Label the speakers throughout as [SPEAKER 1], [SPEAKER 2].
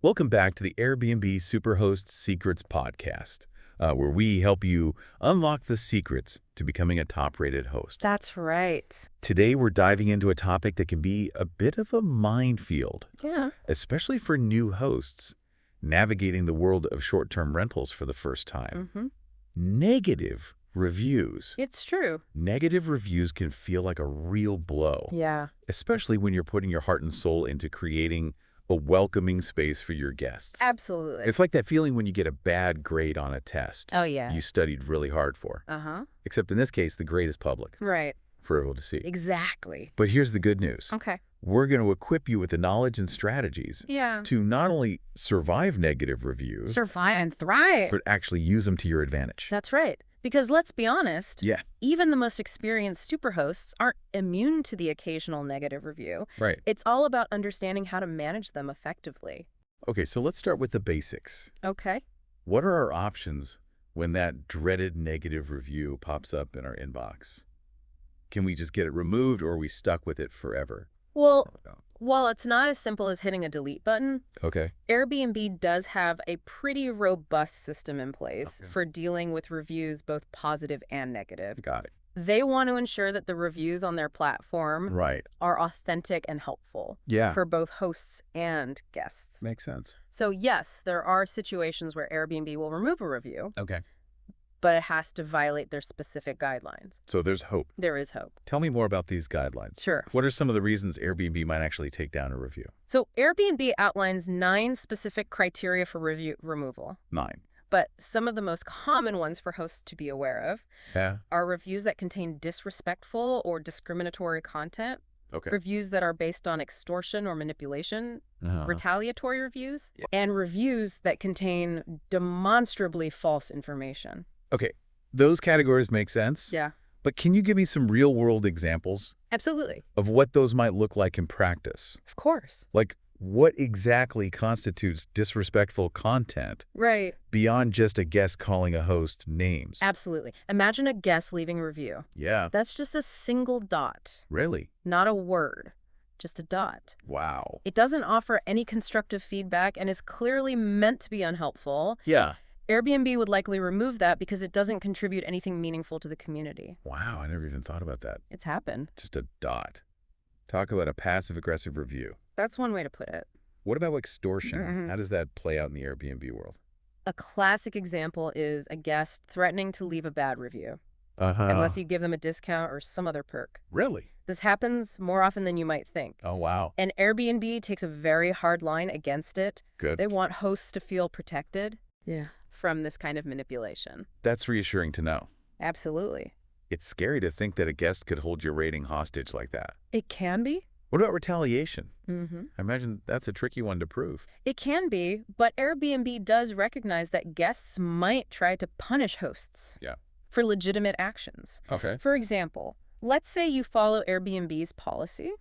[SPEAKER 1] Welcome back to the Airbnb Superhost Secrets podcast, where we help you unlock the secrets to becoming a top-rated host.
[SPEAKER 2] That's right.
[SPEAKER 1] Today, we're diving into a topic that can be a bit of a minefield,
[SPEAKER 2] Yeah.
[SPEAKER 1] especially for new hosts navigating the world of short-term rentals for the first time. Negative reviews.
[SPEAKER 2] It's true.
[SPEAKER 1] Negative reviews can feel like a real blow,
[SPEAKER 2] Yeah.
[SPEAKER 1] especially when you're putting your heart and soul into creating a welcoming space for your guests.
[SPEAKER 2] Absolutely.
[SPEAKER 1] It's like that feeling when you get a bad grade on a test
[SPEAKER 2] Oh, yeah.
[SPEAKER 1] you studied really hard for. Except in this case, the grade is public
[SPEAKER 2] Right.
[SPEAKER 1] for everyone to see.
[SPEAKER 2] Exactly.
[SPEAKER 1] But here's the good news.
[SPEAKER 2] Okay.
[SPEAKER 1] We're going to equip you with the knowledge and strategies
[SPEAKER 2] Yeah.
[SPEAKER 1] to not only survive negative reviews,
[SPEAKER 2] Survive and thrive.
[SPEAKER 1] but actually use them to your advantage.
[SPEAKER 2] That's right. Because let's be honest,
[SPEAKER 1] Yeah,
[SPEAKER 2] even the most experienced superhosts aren't immune to the occasional negative review.
[SPEAKER 1] right.
[SPEAKER 2] It's all about understanding how to manage them effectively.
[SPEAKER 1] Okay, so let's start with the basics.
[SPEAKER 2] Okay.
[SPEAKER 1] What are our options when that dreaded negative review pops up in our inbox? Can we just get it removed, or are we stuck with it forever?
[SPEAKER 2] Well, while it's not as simple as hitting a delete button,
[SPEAKER 1] Okay.
[SPEAKER 2] Airbnb does have a pretty robust system in place
[SPEAKER 1] Okay.
[SPEAKER 2] for dealing with reviews both positive and negative.
[SPEAKER 1] Got it.
[SPEAKER 2] They want to ensure that the reviews on their platform
[SPEAKER 1] Right.
[SPEAKER 2] are authentic and helpful
[SPEAKER 1] Yeah.
[SPEAKER 2] for both hosts and guests.
[SPEAKER 1] Makes sense.
[SPEAKER 2] So yes, there are situations where Airbnb will remove a review,
[SPEAKER 1] Okay.
[SPEAKER 2] but it has to violate their specific guidelines.
[SPEAKER 1] So there's hope.
[SPEAKER 2] There is hope.
[SPEAKER 1] Tell me more about these guidelines.
[SPEAKER 2] Sure.
[SPEAKER 1] What are some of the reasons Airbnb might actually take down a review?
[SPEAKER 2] So Airbnb outlines 9 specific criteria for review removal.
[SPEAKER 1] 9.
[SPEAKER 2] But some of the most common ones for hosts to be aware of
[SPEAKER 1] Yeah.
[SPEAKER 2] are reviews that contain disrespectful or discriminatory content,
[SPEAKER 1] Okay.
[SPEAKER 2] reviews that are based on extortion or manipulation, retaliatory reviews,
[SPEAKER 1] Yeah.
[SPEAKER 2] and reviews that contain demonstrably false information.
[SPEAKER 1] Okay. Those categories make sense.
[SPEAKER 2] Yeah,
[SPEAKER 1] But can you give me some real-world examples
[SPEAKER 2] absolutely.
[SPEAKER 1] of what those might look like in practice?
[SPEAKER 2] Of course.
[SPEAKER 1] Like, what exactly constitutes disrespectful content
[SPEAKER 2] Right.
[SPEAKER 1] beyond just a guest calling a host names?
[SPEAKER 2] Absolutely. Imagine a guest leaving a review.
[SPEAKER 1] Yeah.
[SPEAKER 2] That's just a single dot,
[SPEAKER 1] Really?
[SPEAKER 2] not a word, just a dot.
[SPEAKER 1] Wow.
[SPEAKER 2] It doesn't offer any constructive feedback and is clearly meant to be unhelpful.
[SPEAKER 1] Yeah.
[SPEAKER 2] Airbnb would likely remove that because it doesn't contribute anything meaningful to the community.
[SPEAKER 1] Wow, I never even thought about that.
[SPEAKER 2] It's happened.
[SPEAKER 1] Just a dot. Talk about a passive-aggressive review.
[SPEAKER 2] That's one way to put it.
[SPEAKER 1] What about extortion?
[SPEAKER 2] Mhm.
[SPEAKER 1] How does that play out in the Airbnb world?
[SPEAKER 2] A classic example is a guest threatening to leave a bad review,
[SPEAKER 1] Uh-huh.
[SPEAKER 2] unless you give them a discount or some other perk.
[SPEAKER 1] Really?
[SPEAKER 2] This happens more often than you might think.
[SPEAKER 1] Oh, wow.
[SPEAKER 2] And Airbnb takes a very hard line against it.
[SPEAKER 1] Good.
[SPEAKER 2] They want hosts to feel protected from this kind of manipulation.
[SPEAKER 1] That's reassuring to know.
[SPEAKER 2] Absolutely.
[SPEAKER 1] It's scary to think that a guest could hold your rating hostage like that.
[SPEAKER 2] It can be.
[SPEAKER 1] What about retaliation?
[SPEAKER 2] Mm-hmm.
[SPEAKER 1] I imagine that's a tricky one to prove.
[SPEAKER 2] It can be, but Airbnb does recognize that guests might try to punish hosts
[SPEAKER 1] Yeah.
[SPEAKER 2] for legitimate actions.
[SPEAKER 1] Okay.
[SPEAKER 2] For example, let's say you follow Airbnb's policy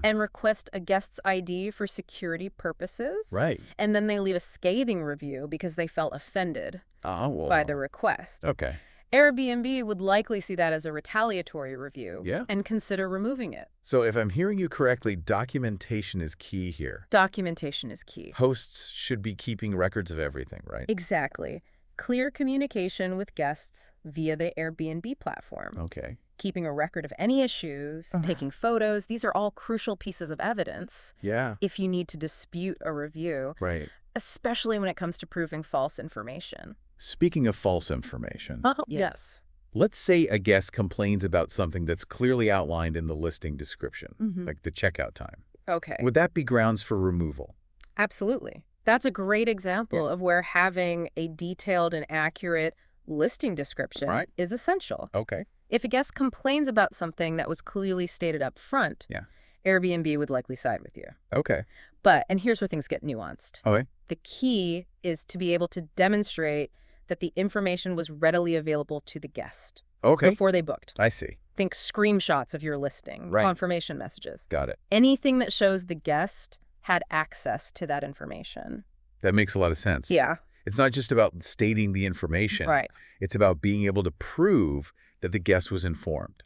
[SPEAKER 2] and request a guest's ID for security purposes,
[SPEAKER 1] Right.
[SPEAKER 2] and then they leave a scathing review because they felt offended
[SPEAKER 1] Oh, well.
[SPEAKER 2] by the request.
[SPEAKER 1] Okay.
[SPEAKER 2] Airbnb would likely see that as a retaliatory review
[SPEAKER 1] Yeah.
[SPEAKER 2] and consider removing it.
[SPEAKER 1] So if I'm hearing you correctly, documentation is key here.
[SPEAKER 2] Documentation is key.
[SPEAKER 1] Hosts should be keeping records of everything, right?
[SPEAKER 2] Exactly. Clear communication with guests via the Airbnb platform.
[SPEAKER 1] Okay.
[SPEAKER 2] Keeping a record of any issues, taking photos, these are all crucial pieces of evidence
[SPEAKER 1] Yeah.
[SPEAKER 2] if you need to dispute a review,
[SPEAKER 1] Right.
[SPEAKER 2] especially when it comes to proving false information.
[SPEAKER 1] Speaking of false information,
[SPEAKER 2] Yes.
[SPEAKER 1] let's say a guest complains about something that's clearly outlined in the listing description, like the checkout time.
[SPEAKER 2] Okay.
[SPEAKER 1] Would that be grounds for removal?
[SPEAKER 2] Absolutely. That's a great example of where having a detailed and accurate listing description is essential.
[SPEAKER 1] Okay.
[SPEAKER 2] If a guest complains about something that was clearly stated up front, Airbnb would likely side with you.
[SPEAKER 1] Okay.
[SPEAKER 2] But, and here's where things get nuanced.
[SPEAKER 1] Okay.
[SPEAKER 2] The key is to be able to demonstrate that the information was readily available to the guest
[SPEAKER 1] Okay.
[SPEAKER 2] before they booked.
[SPEAKER 1] I see.
[SPEAKER 2] Think screenshots of your listing,
[SPEAKER 1] Right.
[SPEAKER 2] confirmation messages.
[SPEAKER 1] Got it.
[SPEAKER 2] Anything that shows the guest had access to that information.
[SPEAKER 1] That makes a lot of sense.
[SPEAKER 2] Yeah.
[SPEAKER 1] It's not just about stating the information.
[SPEAKER 2] Right.
[SPEAKER 1] It's about being able to prove that the guest was informed.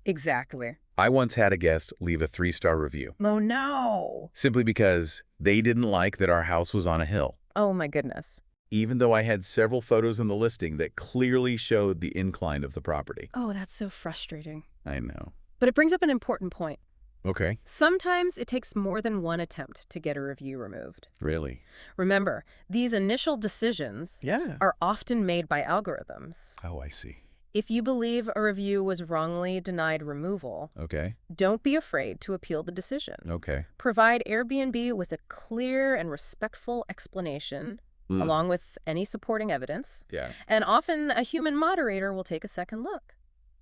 [SPEAKER 2] Exactly.
[SPEAKER 1] I once had a guest leave a 3-star review
[SPEAKER 2] Oh, no.
[SPEAKER 1] simply because they didn't like that our house was on a hill,
[SPEAKER 2] Oh, my goodness.
[SPEAKER 1] even though I had several photos in the listing that clearly showed the incline of the property.
[SPEAKER 2] Oh, that's so frustrating.
[SPEAKER 1] I know.
[SPEAKER 2] But it brings up an important point.
[SPEAKER 1] Okay.
[SPEAKER 2] Sometimes it takes more than one attempt to get a review removed.
[SPEAKER 1] Really?
[SPEAKER 2] Remember, these initial decisions
[SPEAKER 1] Yeah.
[SPEAKER 2] are often made by algorithms.
[SPEAKER 1] Oh, I see.
[SPEAKER 2] If you believe a review was wrongly denied removal,
[SPEAKER 1] Okay.
[SPEAKER 2] don't be afraid to appeal the decision.
[SPEAKER 1] Okay.
[SPEAKER 2] Provide Airbnb with a clear and respectful explanation, along with any supporting evidence,
[SPEAKER 1] Yeah.
[SPEAKER 2] and often a human moderator will take a second look.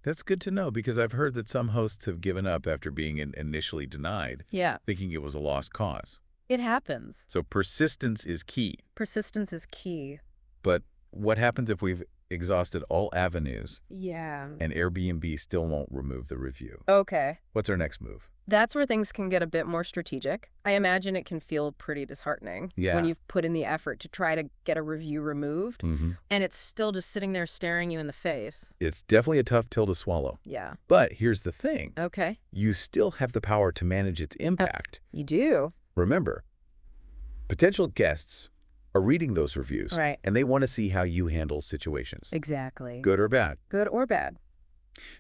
[SPEAKER 1] That's good to know because I've heard that some hosts have given up after being initially denied,
[SPEAKER 2] Yeah,
[SPEAKER 1] thinking it was a lost cause.
[SPEAKER 2] it happens.
[SPEAKER 1] So persistence is key.
[SPEAKER 2] Persistence is key.
[SPEAKER 1] But what happens if we've exhausted all avenues
[SPEAKER 2] Yeah.
[SPEAKER 1] and Airbnb still won't remove the review?
[SPEAKER 2] Okay.
[SPEAKER 1] What's our next move?
[SPEAKER 2] That's where things can get a bit more strategic. I imagine it can feel pretty disheartening
[SPEAKER 1] Yeah.
[SPEAKER 2] when you've put in the effort to try to get a review removed,
[SPEAKER 1] Mm-hmm.
[SPEAKER 2] and it's still just sitting there staring you in the face.
[SPEAKER 1] It's definitely a tough pill to swallow.
[SPEAKER 2] Yeah.
[SPEAKER 1] But here's the thing.
[SPEAKER 2] Okay.
[SPEAKER 1] You still have the power to manage its impact.
[SPEAKER 2] You do.
[SPEAKER 1] Remember, potential guests are reading those reviews,
[SPEAKER 2] Right.
[SPEAKER 1] and they want to see how you handle situations,
[SPEAKER 2] Exactly.
[SPEAKER 1] good or bad.
[SPEAKER 2] Good or bad?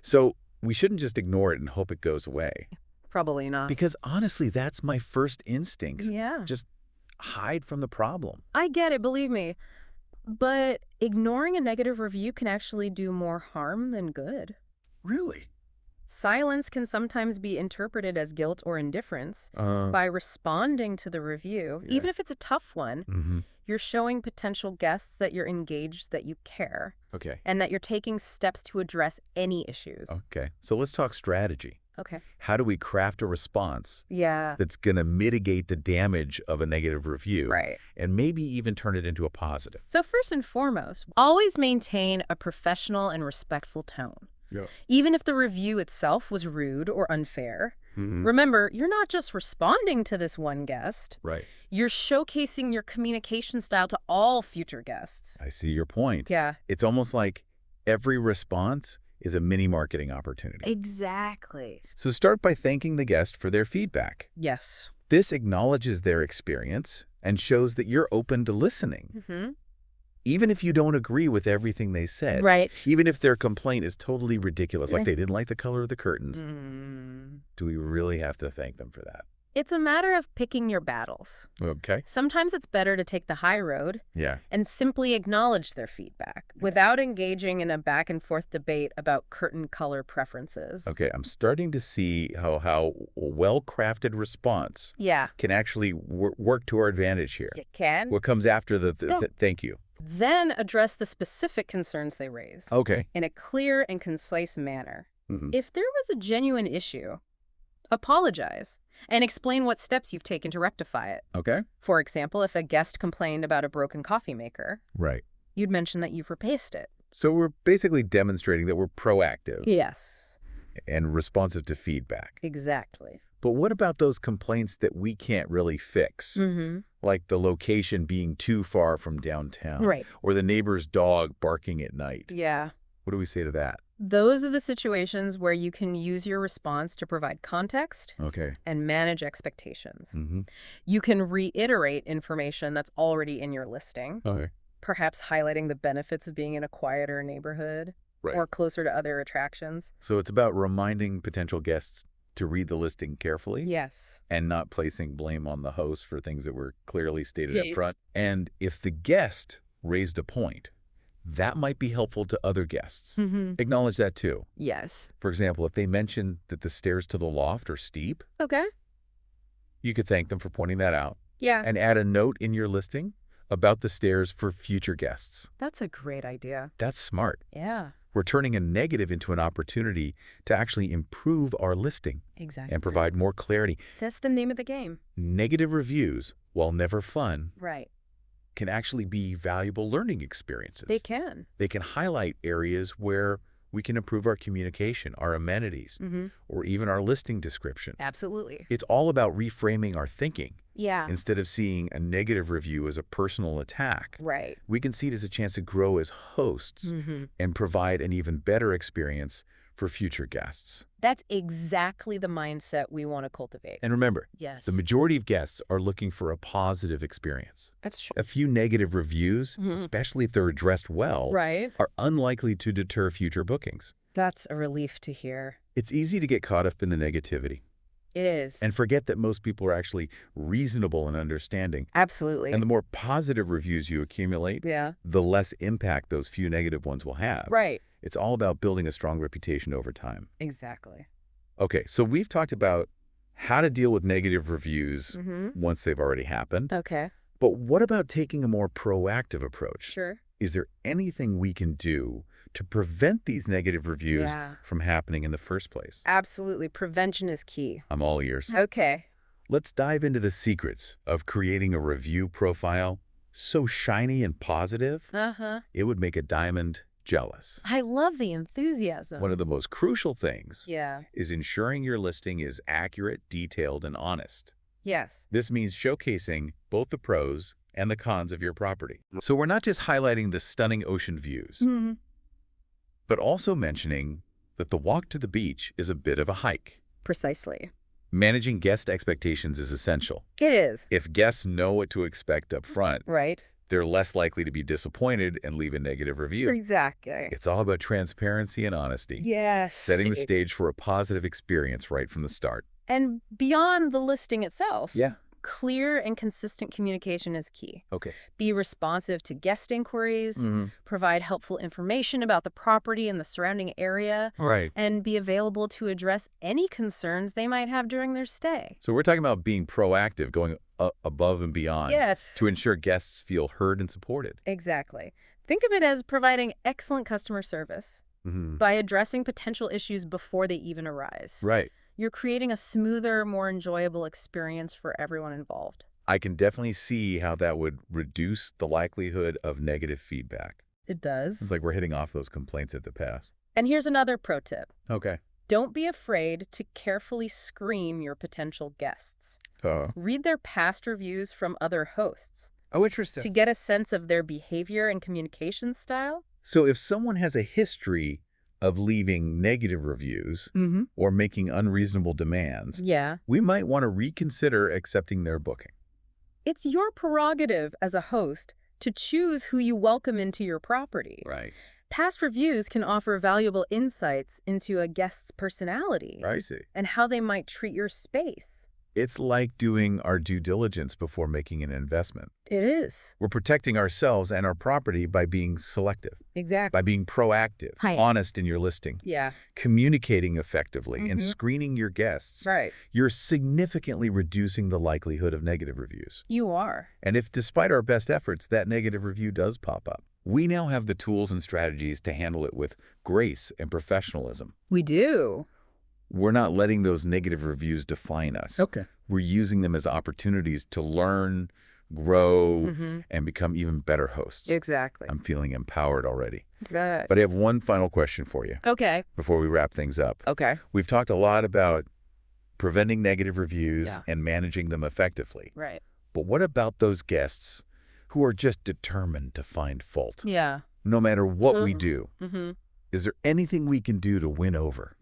[SPEAKER 1] So we shouldn't just ignore it and hope it goes away.
[SPEAKER 2] Probably not.
[SPEAKER 1] Because honestly, that's my first instinct.
[SPEAKER 2] Yeah.
[SPEAKER 1] Just hide from the problem.
[SPEAKER 2] I get it, believe me. But ignoring a negative review can actually do more harm than good.
[SPEAKER 1] Really?
[SPEAKER 2] Silence can sometimes be interpreted as guilt or indifference. By responding to the review,
[SPEAKER 1] Yeah.
[SPEAKER 2] even if it's a tough one,
[SPEAKER 1] Mm-hmm.
[SPEAKER 2] you're showing potential guests that you're engaged, that you care,
[SPEAKER 1] Okay.
[SPEAKER 2] and that you're taking steps to address any issues.
[SPEAKER 1] Okay. So let's talk strategy.
[SPEAKER 2] Okay.
[SPEAKER 1] How do we craft a response
[SPEAKER 2] Yeah.
[SPEAKER 1] that's going to mitigate the damage of a negative review
[SPEAKER 2] Right.
[SPEAKER 1] and maybe even turn it into a positive?
[SPEAKER 2] So first and foremost, always maintain a professional and respectful tone.
[SPEAKER 1] Yeah.
[SPEAKER 2] Even if the review itself was rude or unfair,
[SPEAKER 1] Mm-hmm.
[SPEAKER 2] remember, you're not just responding to this one guest.
[SPEAKER 1] Right.
[SPEAKER 2] You're showcasing your communication style to all future guests.
[SPEAKER 1] I see your point.
[SPEAKER 2] Yeah.
[SPEAKER 1] It's almost like every response is a mini marketing opportunity.
[SPEAKER 2] Exactly.
[SPEAKER 1] So start by thanking the guest for their feedback.
[SPEAKER 2] Yes.
[SPEAKER 1] This acknowledges their experience and shows that you're open to listening,
[SPEAKER 2] Mm-hmm.
[SPEAKER 1] even if you don't agree with everything they said.
[SPEAKER 2] Right.
[SPEAKER 1] Even if their complaint is totally ridiculous, like they didn't like the color of the curtains.
[SPEAKER 2] Mm.
[SPEAKER 1] Do we really have to thank them for that?
[SPEAKER 2] It's a matter of picking your battles.
[SPEAKER 1] Okay.
[SPEAKER 2] Sometimes it's better to take the high road
[SPEAKER 1] Yeah.
[SPEAKER 2] and simply acknowledge their feedback without engaging in a back and forth debate about curtain color preferences.
[SPEAKER 1] Okay. I'm starting to see how a well-crafted response
[SPEAKER 2] Yeah.
[SPEAKER 1] can actually work to our advantage here.
[SPEAKER 2] It can.
[SPEAKER 1] What comes after the thank you?
[SPEAKER 2] Then address the specific concerns they raise
[SPEAKER 1] Okay.
[SPEAKER 2] in a clear and concise manner.
[SPEAKER 1] Mhm.
[SPEAKER 2] If there was a genuine issue, apologize and explain what steps you've taken to rectify it.
[SPEAKER 1] Okay.
[SPEAKER 2] For example, if a guest complained about a broken coffee maker,
[SPEAKER 1] Right.
[SPEAKER 2] you'd mention that you've replaced it.
[SPEAKER 1] So we're basically demonstrating that we're proactive
[SPEAKER 2] Yes,
[SPEAKER 1] and responsive to feedback.
[SPEAKER 2] exactly.
[SPEAKER 1] But what about those complaints that we can't really fix?
[SPEAKER 2] Mm-hmm.
[SPEAKER 1] Like the location being too far from downtown.
[SPEAKER 2] Right.
[SPEAKER 1] Or the neighbor's dog barking at night.
[SPEAKER 2] Yeah.
[SPEAKER 1] What do we say to that?
[SPEAKER 2] Those are the situations where you can use your response to provide context
[SPEAKER 1] Okay.
[SPEAKER 2] and manage expectations.
[SPEAKER 1] Mm-hmm.
[SPEAKER 2] You can reiterate information that's already in your listing,
[SPEAKER 1] Okay.
[SPEAKER 2] perhaps highlighting the benefits of being in a quieter neighborhood
[SPEAKER 1] Right.
[SPEAKER 2] or closer to other attractions.
[SPEAKER 1] So it's about reminding potential guests to read the listing carefully.
[SPEAKER 2] Yes.
[SPEAKER 1] And not placing blame on the host for things that were clearly stated
[SPEAKER 2] Yeah.
[SPEAKER 1] up front. And if the guest raised a point, that might be helpful to other guests.
[SPEAKER 2] Mm-hmm.
[SPEAKER 1] Acknowledge that too.
[SPEAKER 2] Yes.
[SPEAKER 1] For example, if they mention that the stairs to the loft are steep,
[SPEAKER 2] Okay.
[SPEAKER 1] you could thank them for pointing that out
[SPEAKER 2] Yeah.
[SPEAKER 1] and add a note in your listing about the stairs for future guests.
[SPEAKER 2] That's a great idea.
[SPEAKER 1] That's smart.
[SPEAKER 2] Yeah.
[SPEAKER 1] We're turning a negative into an opportunity to actually improve our listing
[SPEAKER 2] Exactly.
[SPEAKER 1] and provide more clarity.
[SPEAKER 2] That's the name of the game.
[SPEAKER 1] Negative reviews, while never fun,
[SPEAKER 2] Right.
[SPEAKER 1] can actually be valuable learning experiences.
[SPEAKER 2] They can.
[SPEAKER 1] They can highlight areas where we can improve our communication, our amenities,
[SPEAKER 2] Mm-hmm.
[SPEAKER 1] or even our listing description.
[SPEAKER 2] Absolutely.
[SPEAKER 1] It's all about reframing our thinking.
[SPEAKER 2] Yeah.
[SPEAKER 1] Instead of seeing a negative review as a personal attack,
[SPEAKER 2] Right.
[SPEAKER 1] we can see it as a chance to grow as hosts
[SPEAKER 2] Mm-hmm.
[SPEAKER 1] and provide an even better experience for future guests.
[SPEAKER 2] That's exactly the mindset we want to cultivate.
[SPEAKER 1] And remember,
[SPEAKER 2] Yes.
[SPEAKER 1] the majority of guests are looking for a positive experience.
[SPEAKER 2] That's true.
[SPEAKER 1] A few negative reviews,
[SPEAKER 2] Mhm.
[SPEAKER 1] especially if they're addressed well,
[SPEAKER 2] Right.
[SPEAKER 1] are unlikely to deter future bookings.
[SPEAKER 2] That's a relief to hear.
[SPEAKER 1] It's easy to get caught up in the negativity
[SPEAKER 2] It is.
[SPEAKER 1] and forget that most people are actually reasonable and understanding.
[SPEAKER 2] Absolutely.
[SPEAKER 1] And the more positive reviews you accumulate,
[SPEAKER 2] Yeah.
[SPEAKER 1] the less impact those few negative ones will have.
[SPEAKER 2] Right.
[SPEAKER 1] It's all about building a strong reputation over time.
[SPEAKER 2] Exactly.
[SPEAKER 1] Okay, so we've talked about how to deal with negative reviews
[SPEAKER 2] Mm-hmm.
[SPEAKER 1] once they've already happened.
[SPEAKER 2] Okay.
[SPEAKER 1] But what about taking a more proactive approach?
[SPEAKER 2] Sure.
[SPEAKER 1] Is there anything we can do to prevent these negative reviews
[SPEAKER 2] Yeah.
[SPEAKER 1] from happening in the first place?
[SPEAKER 2] Absolutely. Prevention is key.
[SPEAKER 1] I'm all ears.
[SPEAKER 2] Okay.
[SPEAKER 1] Let's dive into the secrets of creating a review profile so shiny and positive,
[SPEAKER 2] Uh-huh.
[SPEAKER 1] it would make a diamond jealous.
[SPEAKER 2] I love the enthusiasm.
[SPEAKER 1] One of the most crucial things
[SPEAKER 2] Yeah.
[SPEAKER 1] is ensuring your listing is accurate, detailed, and honest.
[SPEAKER 2] Yes.
[SPEAKER 1] This means showcasing both the pros and the cons of your property. So we're not just highlighting the stunning ocean views,
[SPEAKER 2] Mm-hmm.
[SPEAKER 1] but also mentioning that the walk to the beach is a bit of a hike.
[SPEAKER 2] Precisely.
[SPEAKER 1] Managing guest expectations is essential.
[SPEAKER 2] It is.
[SPEAKER 1] If guests know what to expect up front,
[SPEAKER 2] Right.
[SPEAKER 1] they're less likely to be disappointed and leave a negative review.
[SPEAKER 2] Exactly.
[SPEAKER 1] It's all about transparency and honesty.
[SPEAKER 2] Yes.
[SPEAKER 1] Setting the stage for a positive experience right from the start.
[SPEAKER 2] And beyond the listing itself,
[SPEAKER 1] Yeah.
[SPEAKER 2] clear and consistent communication is key.
[SPEAKER 1] Okay.
[SPEAKER 2] Be responsive to guest inquiries,
[SPEAKER 1] Mm-hmm.
[SPEAKER 2] provide helpful information about the property and the surrounding area,
[SPEAKER 1] Right.
[SPEAKER 2] and be available to address any concerns they might have during their stay.
[SPEAKER 1] So we're talking about being proactive, going above and beyond
[SPEAKER 2] Yes.
[SPEAKER 1] to ensure guests feel heard and supported.
[SPEAKER 2] Exactly. Think of it as providing excellent customer service
[SPEAKER 1] Mm-hmm.
[SPEAKER 2] by addressing potential issues before they even arise.
[SPEAKER 1] Right.
[SPEAKER 2] You're creating a smoother, more enjoyable experience for everyone involved.
[SPEAKER 1] I can definitely see how that would reduce the likelihood of negative feedback.
[SPEAKER 2] It does.
[SPEAKER 1] It's like we're hitting off those complaints at the past.
[SPEAKER 2] And here's another pro tip.
[SPEAKER 1] Okay.
[SPEAKER 2] Don't be afraid to carefully screen your potential guests. Read their past reviews from other hosts
[SPEAKER 1] Oh, interesting.
[SPEAKER 2] to get a sense of their behavior and communication style.
[SPEAKER 1] So if someone has a history of leaving negative reviews
[SPEAKER 2] Mm-hmm.
[SPEAKER 1] or making unreasonable demands,
[SPEAKER 2] Yeah.
[SPEAKER 1] we might want to reconsider accepting their booking.
[SPEAKER 2] It's your prerogative as a host to choose who you welcome into your property.
[SPEAKER 1] Right.
[SPEAKER 2] Past reviews can offer valuable insights into a guest's personality
[SPEAKER 1] I see.
[SPEAKER 2] and how they might treat your space.
[SPEAKER 1] It's like doing our due diligence before making an investment.
[SPEAKER 2] It is.
[SPEAKER 1] We're protecting ourselves and our property by being selective,
[SPEAKER 2] Exactly.
[SPEAKER 1] by being proactive,
[SPEAKER 2] Hi.
[SPEAKER 1] honest in your listing,
[SPEAKER 2] Yeah.
[SPEAKER 1] communicating effectively, and
[SPEAKER 2] Mhm.
[SPEAKER 1] screening your guests.
[SPEAKER 2] Right.
[SPEAKER 1] You're significantly reducing the likelihood of negative reviews.
[SPEAKER 2] You are.
[SPEAKER 1] And if, despite our best efforts, that negative review does pop up, we now have the tools and strategies to handle it with grace and professionalism.
[SPEAKER 2] We do.
[SPEAKER 1] We're not letting those negative reviews define us.
[SPEAKER 2] Okay.
[SPEAKER 1] We're using them as opportunities to learn, grow,
[SPEAKER 2] Mm-hmm.
[SPEAKER 1] and become even better hosts.
[SPEAKER 2] Exactly.
[SPEAKER 1] I'm feeling empowered already.
[SPEAKER 2] Good.
[SPEAKER 1] But I have one final question for you
[SPEAKER 2] Okay.
[SPEAKER 1] before we wrap things up.
[SPEAKER 2] Okay.
[SPEAKER 1] We've talked a lot about preventing negative reviews
[SPEAKER 2] Yeah.
[SPEAKER 1] and managing them effectively.
[SPEAKER 2] Right.
[SPEAKER 1] But what about those guests who are just determined to find fault?
[SPEAKER 2] Yeah.
[SPEAKER 1] No matter what we
[SPEAKER 2] Mhm.
[SPEAKER 1] do,
[SPEAKER 2] Mm-hmm.
[SPEAKER 1] is there anything we can do to win over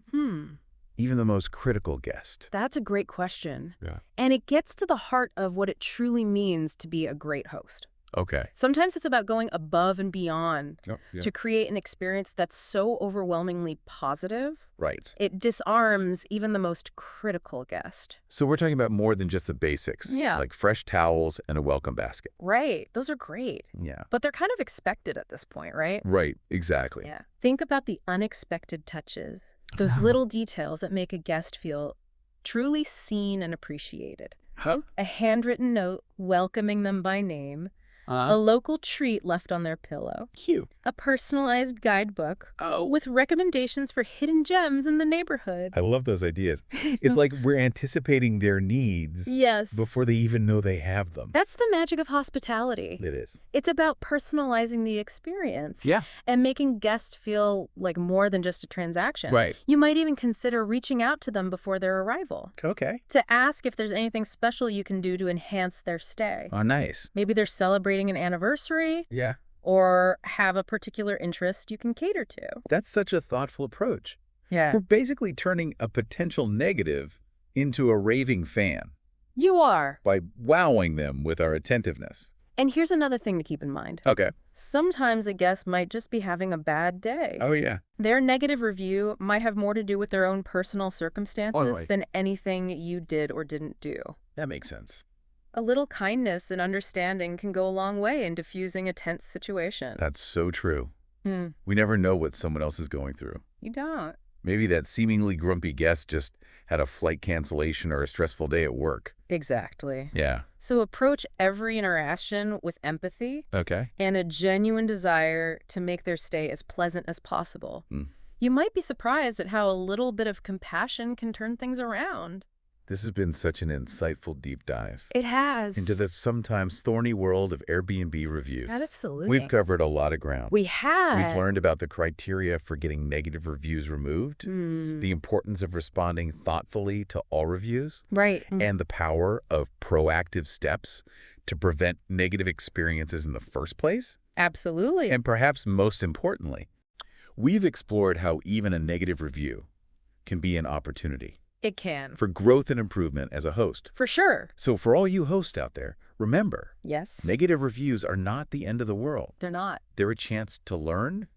[SPEAKER 1] even the most critical guest?
[SPEAKER 2] That's a great question.
[SPEAKER 1] Yeah.
[SPEAKER 2] And it gets to the heart of what it truly means to be a great host.
[SPEAKER 1] Okay.
[SPEAKER 2] Sometimes it's about going above and beyond
[SPEAKER 1] Oh, yeah.
[SPEAKER 2] to create an experience that's so overwhelmingly positive,
[SPEAKER 1] Right.
[SPEAKER 2] it disarms even the most critical guest.
[SPEAKER 1] So we're talking about more than just the basics,
[SPEAKER 2] Yeah.
[SPEAKER 1] like fresh towels and a welcome basket.
[SPEAKER 2] Right. Those are great.
[SPEAKER 1] Yeah.
[SPEAKER 2] But they're kind of expected at this point, right?
[SPEAKER 1] Right. Exactly.
[SPEAKER 2] Yeah. Think about the unexpected touches, those little details that make a guest feel truly seen and appreciated.
[SPEAKER 1] Huh?
[SPEAKER 2] A handwritten note welcoming them by name, a local treat left on their pillow,
[SPEAKER 1] Cute.
[SPEAKER 2] a personalized guidebook
[SPEAKER 1] Oh.
[SPEAKER 2] with recommendations for hidden gems in the neighborhood.
[SPEAKER 1] I love those ideas. It's like we're anticipating their needs
[SPEAKER 2] Yes.
[SPEAKER 1] before they even know they have them.
[SPEAKER 2] That's the magic of hospitality.
[SPEAKER 1] It is.
[SPEAKER 2] It's about personalizing the experience
[SPEAKER 1] Yeah.
[SPEAKER 2] and making guests feel like more than just a transaction.
[SPEAKER 1] Right.
[SPEAKER 2] You might even consider reaching out to them before their arrival
[SPEAKER 1] Okay.
[SPEAKER 2] to ask if there's anything special you can do to enhance their stay.
[SPEAKER 1] Oh, nice.
[SPEAKER 2] Maybe they're celebrating an anniversary
[SPEAKER 1] Yeah.
[SPEAKER 2] or have a particular interest you can cater to.
[SPEAKER 1] That's such a thoughtful approach.
[SPEAKER 2] Yeah.
[SPEAKER 1] We're basically turning a potential negative into a raving fan
[SPEAKER 2] You are.
[SPEAKER 1] by wowing them with our attentiveness.
[SPEAKER 2] And here's another thing to keep in mind.
[SPEAKER 1] Okay.
[SPEAKER 2] Sometimes a guest might just be having a bad day.
[SPEAKER 1] Oh, yeah.
[SPEAKER 2] Their negative review might have more to do with their own personal circumstances
[SPEAKER 1] right.
[SPEAKER 2] than anything you did or didn't do.
[SPEAKER 1] That makes sense.
[SPEAKER 2] A little kindness and understanding can go a long way in diffusing a tense situation.
[SPEAKER 1] That's so true.
[SPEAKER 2] Hmm.
[SPEAKER 1] We never know what someone else is going through.
[SPEAKER 2] You don't.
[SPEAKER 1] Maybe that seemingly grumpy guest just had a flight cancellation or a stressful day at work.
[SPEAKER 2] Exactly.
[SPEAKER 1] Yeah.
[SPEAKER 2] So approach every interaction with empathy
[SPEAKER 1] Okay.
[SPEAKER 2] and a genuine desire to make their stay as pleasant as possible.
[SPEAKER 1] Hmm.
[SPEAKER 2] You might be surprised at how a little bit of compassion can turn things around.
[SPEAKER 1] This has been such an insightful deep dive
[SPEAKER 2] It has.
[SPEAKER 1] into the sometimes thorny world of Airbnb reviews.
[SPEAKER 2] Absolutely.
[SPEAKER 1] We've covered a lot of ground.
[SPEAKER 2] We have.
[SPEAKER 1] We've learned about the criteria for getting negative reviews removed, the importance of responding thoughtfully to all reviews,
[SPEAKER 2] Right.
[SPEAKER 1] and the power of proactive steps to prevent negative experiences in the first place.
[SPEAKER 2] Absolutely.
[SPEAKER 1] And perhaps most importantly, we've explored how even a negative review can be an opportunity
[SPEAKER 2] It can.
[SPEAKER 1] for growth and improvement as a host.
[SPEAKER 2] For sure.
[SPEAKER 1] So for all you hosts out there, remember,
[SPEAKER 2] Yes.
[SPEAKER 1] negative reviews are not the end of the world.
[SPEAKER 2] They're not.
[SPEAKER 1] They're a chance to learn,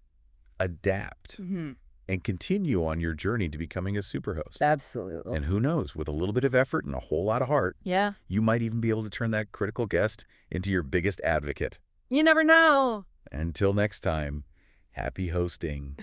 [SPEAKER 1] adapt, and continue on your journey to becoming a superhost.
[SPEAKER 2] Absolutely.
[SPEAKER 1] And who knows, with a little bit of effort and a whole lot of heart,
[SPEAKER 2] Yeah.
[SPEAKER 1] you might even be able to turn that critical guest into your biggest advocate.
[SPEAKER 2] You never know.
[SPEAKER 1] Until next time, happy hosting.